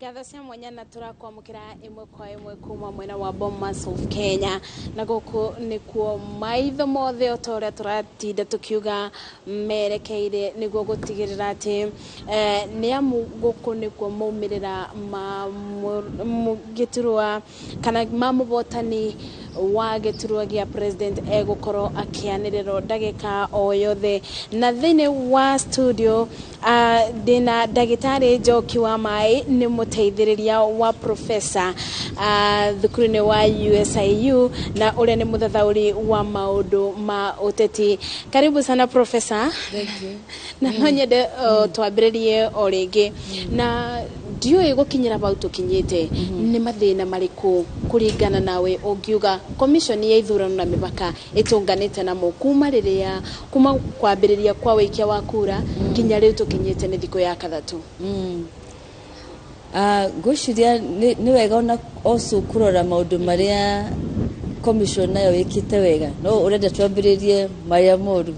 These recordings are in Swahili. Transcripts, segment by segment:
Gatha cia mwanya na turakwamukira imwe kwa imwe kuma mwena wa Bomas of Kenya na guku nikuo maitho mothe otoria turatinda tukiuga merekeire niguo gutigirira ati ni amu guku nikuo maumirira giturwa kana mamubotani wa giturwa gia president egukoro akianiriro ndagika o yothe na thini wa studio dina dagitari Njoki wa mai ni muteithiriria wa professor thukuru-ini wa USIU na uria ni muthathauri wa maundu ma uteti. Karibu sana professor. Thank you. Na no nyende twambiririe o ringi na ndiyo gukinyira bau tukinyite ni mathina mariku kuringana nawe ungiuga commission ya ithurano na mibaka itunganite na kuma riria kuma kwambiriria kwa wikia wa kura kinya riu tukinyite ni thiko ya kathatu. Gushiria ni wega ona also kurora maundu maria commission nayo ikite wega no urenda twambiririe maria moru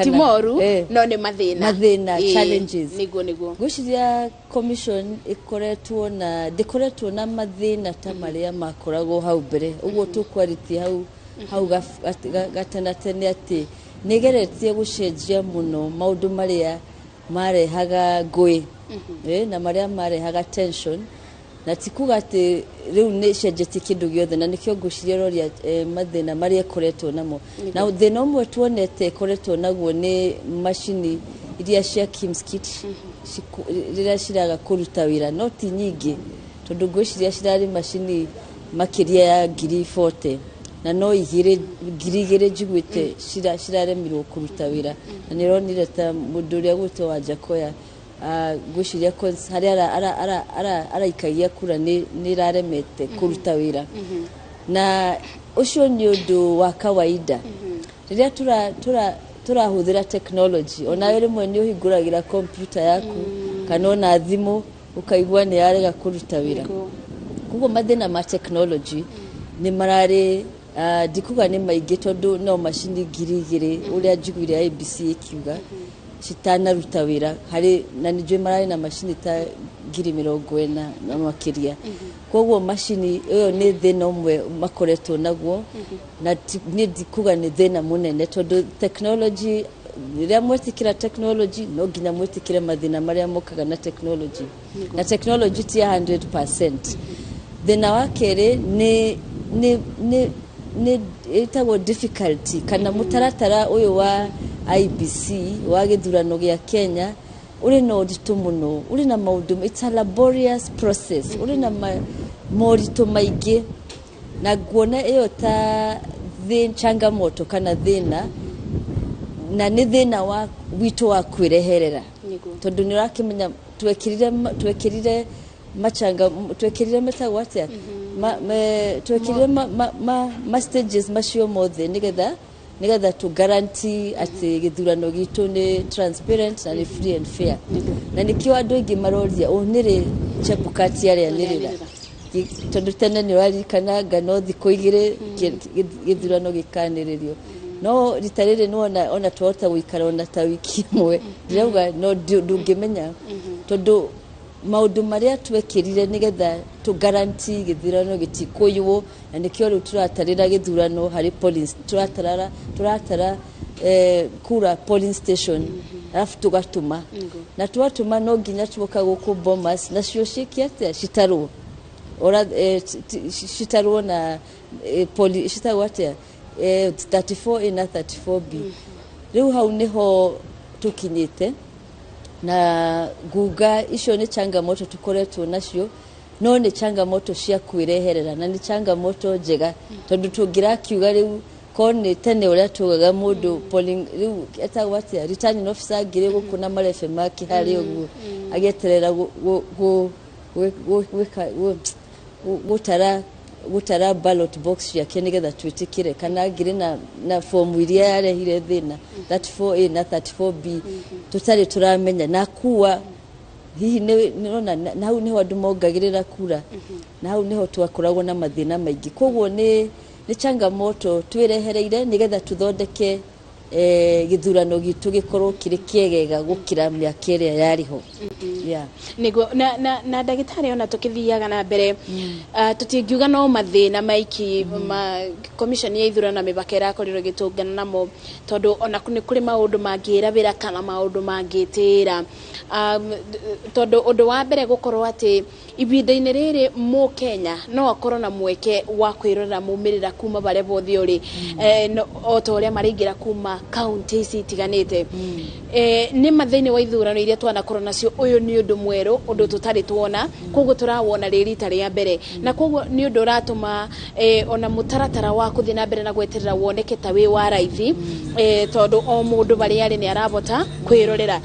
Timoru no ni mathina challenges niguo gushiria commission ikoretwo na mathina ta maria makoragwo hau mbere uguo tukwarithi hau gatana tene ati nigeretie gucenjia muno maundu maria marehaga ngui na maria marehaga tension na tikuga ati riu ni cenjeti kindu giothe na nikio ngushiria roria mathina maria koretwo namo na thina umwe tuonete koretwo naguo ni machine iria cia kimskit riria ciraga kuruta wira no ti nyingi tondu ngushiria cirari machine makiria ya 40 na no igire njiguite ciraremirwo kuruta wira na nironire ta mundu uria gwitwo wa Jakoya gushiria haria araikagia kura ni raremete kuruta wira na ucio ni undu wa kawaida riria turahuthira technology ona rimwe ni uhinguragira computer yaku kana ona thimu ukaigua ni yarega kuruta wira kugo mathina ma technology ni marari dikuga ni maingi tondu no machine ngiri uria njiguire ABC ikiuga citana ruta wira hari na nijwe marari na machine ta 40 na makiria koguo machine iyo ni thina umwe makoretwo naguo na ni dikuga ni thina munene tondu technology riria mwetikira technology no ginya mwetikire mathina maria mokaga na technology na technology ti 100%. Thina wa kere ni itago difficulty kana mutaratara uyu wa IBC wa githurano gia Kenya uri no nditu muno uri na maundu it's a laborious process uri na moritu maingi na guona iyo ta changamoto kana thina na ni thina wa witu wa kwireherera tondu ni rakimenya twekirire machanga twekirire metagwatia twekirire ma stages macio mothe nigetha to guarantee ati githurano gitu ni transparent na ni free and fair na nikio andu ingi maroria onire chepukati aria nirira tondu tene ni wari kana ngano thiko igire githurano gikaniririo no ritarire no ona twota guikara ona ta wiki imwe ndauga no ndungimenya tondu maundu maria twekirire nigetha to guarantee githurano gitikoywo na nikio ru turatarira githurano hari police turatara kura polling station alafu tugatuma na twatuma no ginya tuoka guku Bomas na cio cikiate citarwo ora citarwo na police citagwatia 34A na 34B riu hau niho tukinyite na guga icio ni changamoto tukoretwo nacio no ni changamoto cia kwireherera na ni changamoto njega tondu tungirakiuga riu kone tene uria tugaga mundu polling riu etagwatia returning officer ngire gukuna marefe maki hari uguo ageterera gutara ballot box yake nigetha twitikire kana ngire na form iria yarehire thina 34A na 34B tutari turamenya na kuwa hihi na hau niho andu mongagirira kura na hau niho twakoragwo na mathina maingi koguo ni changamoto twirehereire nigetha tuthondeke githurano gitu gikorwo kiri kiegega gukira miaka iria yariho nigo na ndagitari ona tukithiaga na mbere tutingiuga no mathina maiki commission ya ithurano mibaka irakorirwo gitungana namo tondu ona ni kuri maundu mangiravira kana maundu mangitira tondu undu wa mbere gukorwo ati ibinda-ini riri mu Kenya no akorwo na mweke wa kwirora mumirira kuma bare bothi uri o to uria maringira kuma counties itiganite ni mathini wa ithurano iria twanakorwo nacio uyu ni undu mweru undu tutari tuona koguo turawona rita ria mbere na koguo ni undu uratuma ona mutaratara wa kuthi na mbere na gweterera woneke ta wi wa raithi tondu o mundu bari ari ni arabota kwirorera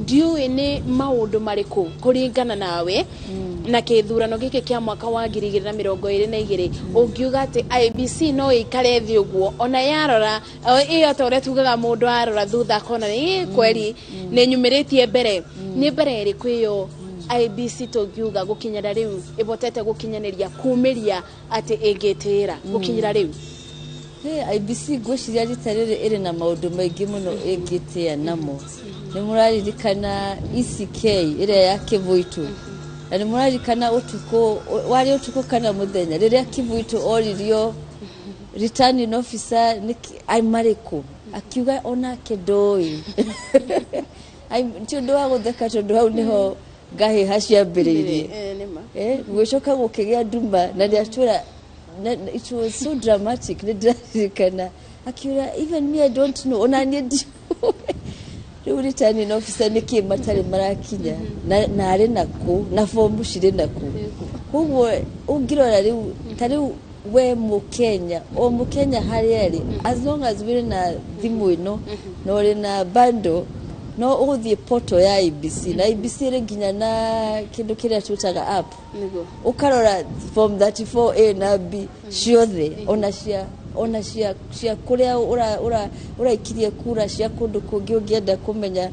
ndiu ni maundu mariku kuringana nawe na kithurano giki kia mwaka wa 2022 ungiuga ati IBC no ikare thi uguo ona yarora iyo ta uria tugaga mundu arora thutha kona ni kweri ni nyumiritie mbere ni mbere iri kwiyo IBC togiuga gukinyira riu ibotete gukinyaniria kumiria ati igitira gukinyira riu IBC gwiciria ritarire iri na maundu maingi muno igitia namo ni muraririkana ECK ire ya Kivuitu na ni muraririkana wari utuko kana muthenya riria Kivuitu oririo returning officer ai Marĩku akiuga ona kedoi ai ndio wa gutheka tondu hau niho gahi haciambiririe gwicoka gukigia nduma na ndiatura it was so dramatic ndirikana akiura even me I don't know ona ni returning officer niki matari marakinya na ari naku na formu cire naku koguo ungirora riu tariu we Mukenya o Mukenya harieri as long as we na thimu ino no ri na bando no uthie portal ya IBC na IBC ri nginya na kindu kiria tutaga app ukarora form 34A na B ciothe ona cia kuria ura ikirie kura cia kundu kungi ungienda kumenya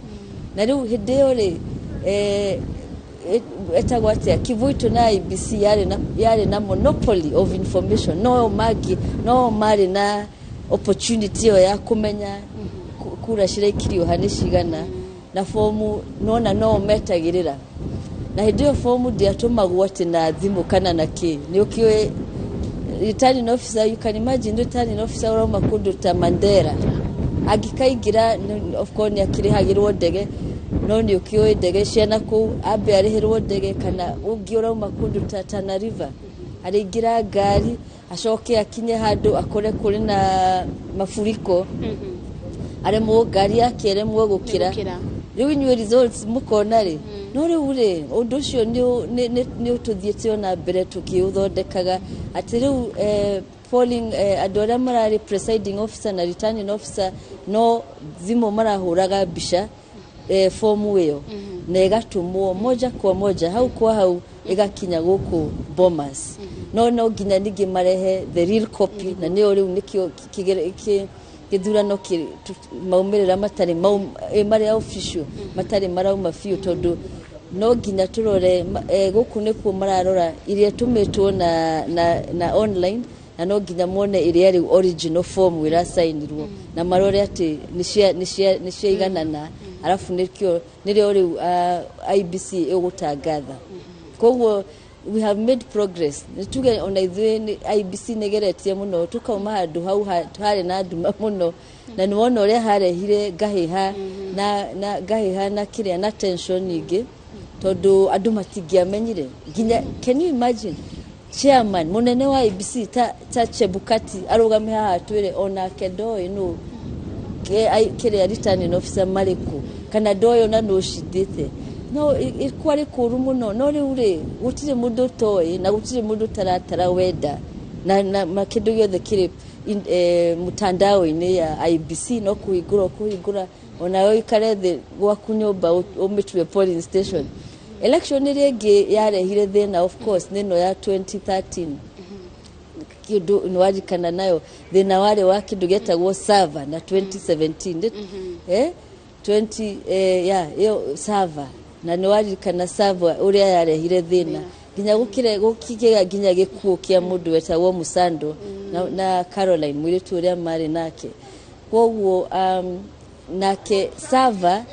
na riu hindi yo ri etagwo atia Kivuitu na IBC yari na monopoly of information no mari na opportunity ya kumenya kura cireikirio hani cigana na fomu no metagirira na hidio fomu ndiatumagwo ati na thimu kana na ki ni ukiwe returning officer you can imagine returning officer ora makundu ta Mandera agikaigira of course ni akirihagirwo ndege no ni ukiwe ndege ciana ku ambe arihirwo ndege kana ungiora makundu ta Tana River arigira ngari acoke akinye handu akore kuri na mafuriko are mu ngari akiremwo gukira riu nywe results mukona ri no riu ri undu cio ni ututhiete ona mbere tukiuthondekaga ati riu polling adora marari presiding officer na returning officer no thimo marahuraga bisha fomu iyo na igatumwo moja kwa moja hau kwa hau igakinya guku Bomas no ginya nigi marehe the real copy na ni riu nikio githurano maumirira matari mari official matari marauma fiu tondu no ginya turore guku nikuo mararora iria tumitwo na online na no ginya mone iria ri original form wira signirwo na marore ati ni cia iganana alafu nirio ri IBC egutangatha koguo we have made progress nituge ona ithuĩ IBC negeretie muno tukauma handu hau hari na nduma muno na niwona uria harehire ngahiha na ngahiha na kiria na tension nyingi tondu andu matingiamenyire ginya can you imagine chairman munene wa IBC ta Chebukati arugame haha twire ona kedoi no kiria returning officer Marĩku kana doyo na no shidite no ikwari kuru muno no riu ri gutire mundu toyi na gutire mundu taratara wenda na makindu yothe kiri mutandao-ini ya IBC no kuhingura ona yo ikare the gwaku nyumba umitwe polling station election ringi yarehire thina of course nino ya 2013 kindu nwarikana nayo thina wari wa kindu getagwo server na 2017 yo server na niwarikana server uria yarehire thina ginya gukigega ginya gikuo kia mundu wetagwo Musando na Caroline mwiritu uria mari nake koguo nake server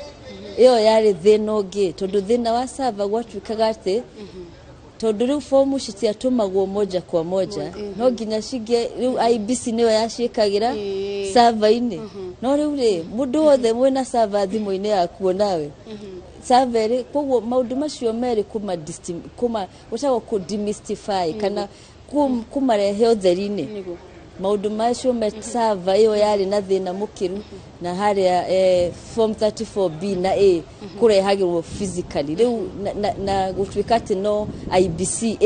iyo yari thina ungi tondu thina wa server gwatuikaga ati tondu riu fomu citiatumagwo moja kwa moja no nginya cinge riu IBC niyo yacikagira server-ini no riu ri mundu wothe mwena server thimu-ini yaku nawe server koguo maundu macio meri kuma utago ku demystify kana kumarehe utheri-ini maundu macio me server iyo yari na thina mukiru na haria form 34B na A kurehagirwo physically riu na gutuika ati no IBC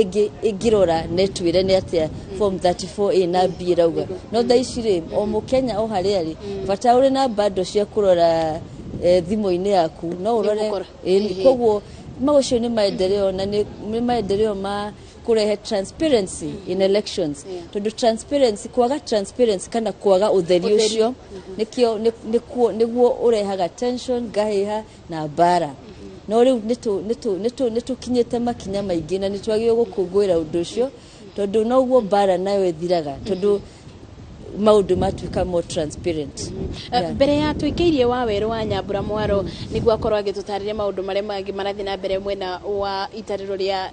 igirora netwire ni atia form 34A na B rauga no thaicire o mukenya o haria ri bata uri na bado cia kurora thimu-ini yaku no urore koguo magocio ni maendeleo na ni maendeleo ma kurehe transparency in elections tondu transparency kwaga transparency kana kwaga utheri ucio nikio niguo urehaga tension gahiha na bara no riu nitu kinyete makinya maingi na nitwagio gukungwira undu ucio tondu noguo bara nayo ethiraga tondu maundu matuika more transparent mbere ya twikeirie wa weru wa Nyambura Mwaro niguo akorwo agitutariria maundu maria mangi marathi na mbere mwena wa itariro ria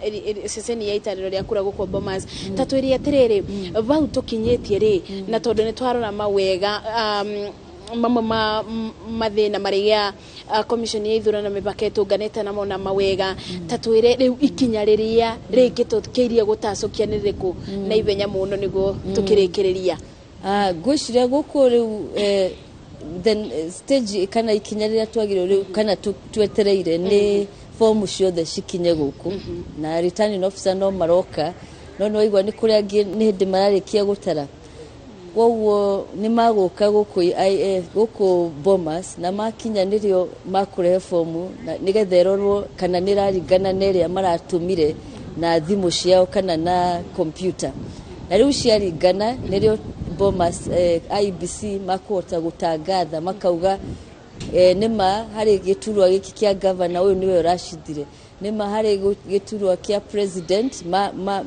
ceceni ya itariro ria kura guko Bomas tatwiri atiriri vau tukinyetie ri na tondu ni twarora mawega mama mathina maria commission ya ithurano mipaka itunganite namo na mawega tatwire riu ikinya riria rigitukiirie gutacukia ni riku na ivenya muno niguo tukirikiriria gwiciria guku riu then stage kana ikinya riria twagirwo riu kana twetereire ni form ciothe cikinye guku na returning officer no maroka no igwa ni kuria ni hindi mararikia gutara koguo ni maguka guku Bomas na makinya nirio makurehe form na nigetherorwo kana niraringana neria maratumire na thimu ciao kana na computer na riu ciaringana nirio Bomas IBC makuhota gutangatha makauga nima hari giturwa giki kia governor uyu niwe urashithire nima hari giturwa kia president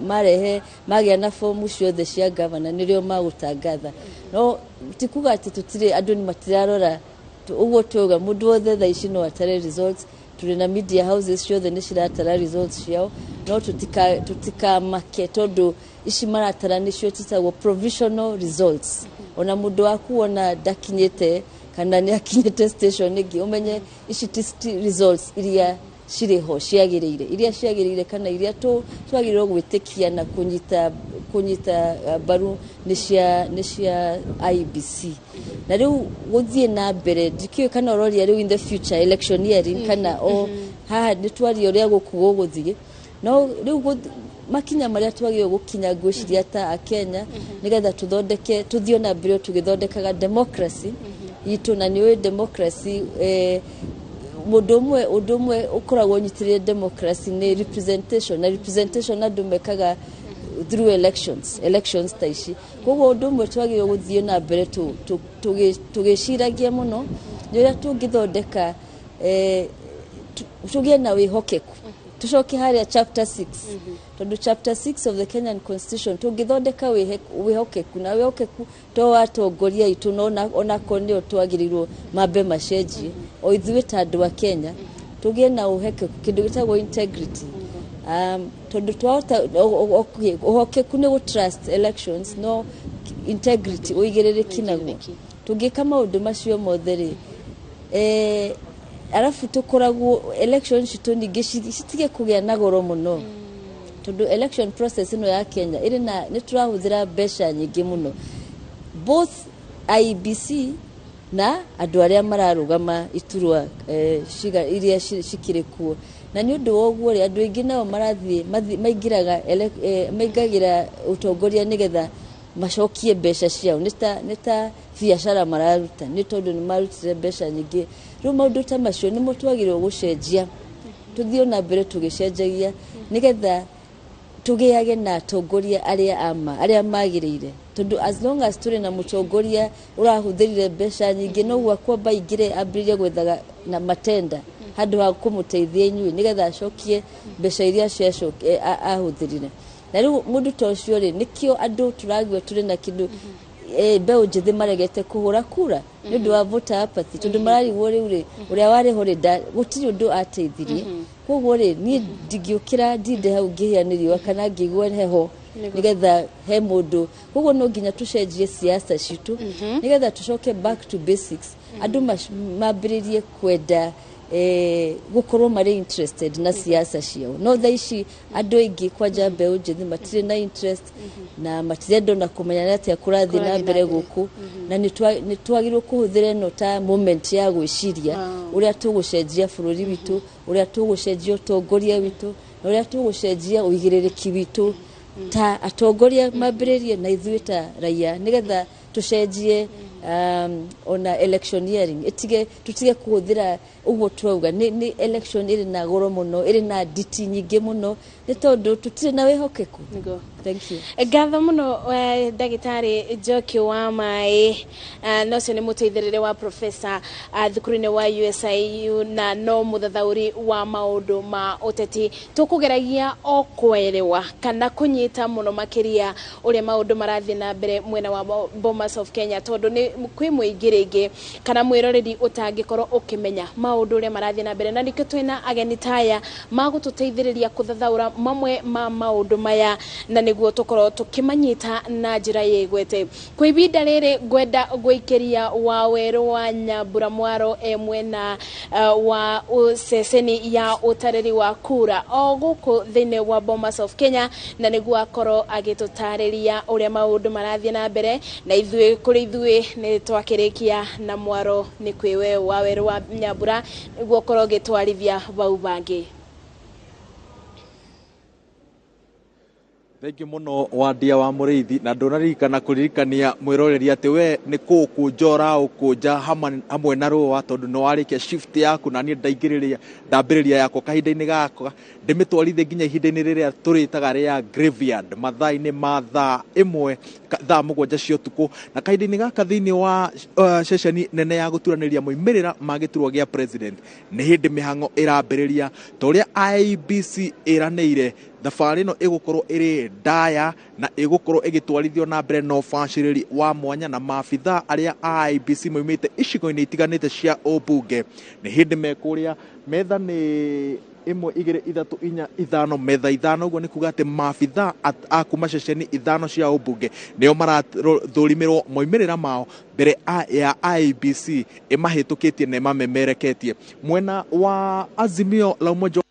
marehe magia na form ciothe cia governor nirio magutangatha no tikuga ati tutire andu ni matirarora uguo tuga mundu wothe tha ici no atare results turi na media houses ciothe ni ciratara results ciao no tutika make tondu ici maratara ni cio titagwo provisional results ona mundu akuona dakinyete kana ni akinyete station ingi umenye ici results iria ciriho ciagiriire kana iria twagiriro gwitikia na kunyita baru ni cia IBC na riu guthie na mbere dikio kana roria riu in the future electioneering kana o ha ni twari uria gukugo guthie no riu makinya maria twagio gukinya gwiciria ta Kenya nigetha tuthio na mbere tugithondekaga democracy itu na niwe democracy mundu umwe ukoragwo nyitire democracy ni representation andu mekaga through elections taici koguo undu umwe twagio guthio na mbere tugiciragia muno niria tungithondeka tugie na wihokeku tucoke haria chapter 6 tondu chapter 6 of the Kenyan Constitution tungithondeka wihokeku na wihokeku to watongoria itu ona konio twagirirwo mambe macenjie o ithuĩ ta andu a Kenya tugie na uhokeku kindu gitagwo integrity tondu twahota uhokeku ni gu trust elections no integrity uigiririki naguo tungika maundu macio mothe ri arafu tukoragwo election citu ningi citige kugia na goro muno tondu election process ino ya Kenya iri na ni turahuthira besha nyingi muno both IBC na andu aria mararugama iturwa shiga iria cikirikuo na ni undu woguo ri andu ingi nao marathie maigagira utongoria nigetha macokie besha ciao nita biashara mararuta ni tondu ni marutire besha nyingi riu maundu ta macio ni mutwagirwo gucenjia tuthio na mbere tugicenjagia nigetha tugiage na atongoria aria magirire tondu as long as turi na mutongoria urahuthirire besha nyingi no gwa kwamba ingire ambirire gwethaga na matenda handu ha kumuteithia inyui nigetha acokie besha iria ciacoke ahuthirire na riu mundu ta ucio ri nikio andu turagio turi na kindu mbeũ njĩthĩ maregete kũhũra kura nĩ ũndũ wa voter apathy tondũ mararigwo rĩu rĩ ũrĩa warĩ ho rĩ gũtirĩ ũndũ ateithirie koguo rĩ niĩ ndingĩũkĩra ndinde hau ngĩhĩanĩrio kana ngĩigua heho nigetha he mũndũ koguo no nginya tũcenjie siasa citũ nigetha tũcoke back to basics andũ mambĩrĩrie kwenda gukorwo mari interested na siasa ciao no tha ici andũ aingĩ kwanja mbeũ njĩthĩ matirĩ na interest na matirenda na kũmenya atĩa kũrathiĩ na mbere gũkũ na nĩ twagĩrĩirwo kũhũthĩra ĩno ta moment ya gwĩciria ũrĩa tũgũcenjia bũrũri witũ ũrĩa tũgũcenjia ũtongoria witũ na ũrĩa tũgũcenjia ũigĩrĩrĩki witũ ta atongoria mambĩrĩrie na ithuĩ ta raia nigetha tũcenjie ona electioneering tutige kuhuthira uguo twauga ni election iri na goro muno iri na diti nyingi muno ni tondu tutire na wehokeku. Thank you. Gatho muno Dagitari Njoki wa Mai no cio ni muteithĩrĩria wa professor thukuru-inĩ wa USIU na no muthathauri wa maundu ma uteti tukugeragia o kwerewa kana kunyita muno makiria uria maundu marathie na mbere mwena wa Bomas of Kenya tondu ni kwi muingĩrĩngĩ kana mwiroreri utangikorwo ukimenya maundu uria marathie na mbere na nikio twina ageni taya magututeithĩrĩria kuthathaura mamwe ma maundu maya na niguo tukorwo tukimanyita na njira yegwete kwa ibinda riri ngwenda gwikiria wa weru wa Nyambura Mwaro mwena wa ceceni ya utareri wa kura o guku thĩinĩ wa Bomas of Kenya na niguo akorwo agitutariria uria maundu marathie na mbere na ithuĩ kuri ithuĩ ni twakirikia na Mwaro ni kwiwe wa weru wa Nyambura niguo korwo gitwarithia bau bangi. Thank you muno Wandia wa Mũrĩithi na ndũnaririkana kũririkania mwĩroreri atĩ we nĩ kũnjora ũkũnja hamwe na rũa tondũ nĩ warĩkia shift yaku na niĩ ndambĩrĩria yakwa kahinda-inĩ gakwa ndĩmĩtwarithie nginya ihinda-inĩ rĩrĩa tũrĩtaga rĩa graveyard mathaa-inĩ ma thaa 7 cia ũtukũ na kahinda-inĩ gaka thĩinĩ wa ceceni nene ya gũturanĩria moimĩrĩra ma gĩturwa gĩa president nĩ hĩndĩ mĩhang'o ĩrambĩrĩria ta ũrĩa IEBC ĩranĩire thabarĩ ĩno ĩgũkorwo ĩrĩ ndaya na ĩgũkorwo ĩgĩtwarithio na mbere na ũbacĩrĩri wa mwanya na maabithaa arĩa IEBC moimĩte icigo-inĩ itiganĩte cia ũmbunge nĩ hĩndĩ mekũrĩa metha nĩ 1 2 3 4 5 metha 5 ũguo nĩ kuga atĩ maabithaa a kuma ceceni 5 cia ũmbunge nĩo marathũrimĩrwo moimĩrĩra mao mbere ya IEBC ĩmahĩtũkĩtie na ĩmamemereketie mwena wa Azimio la Umoja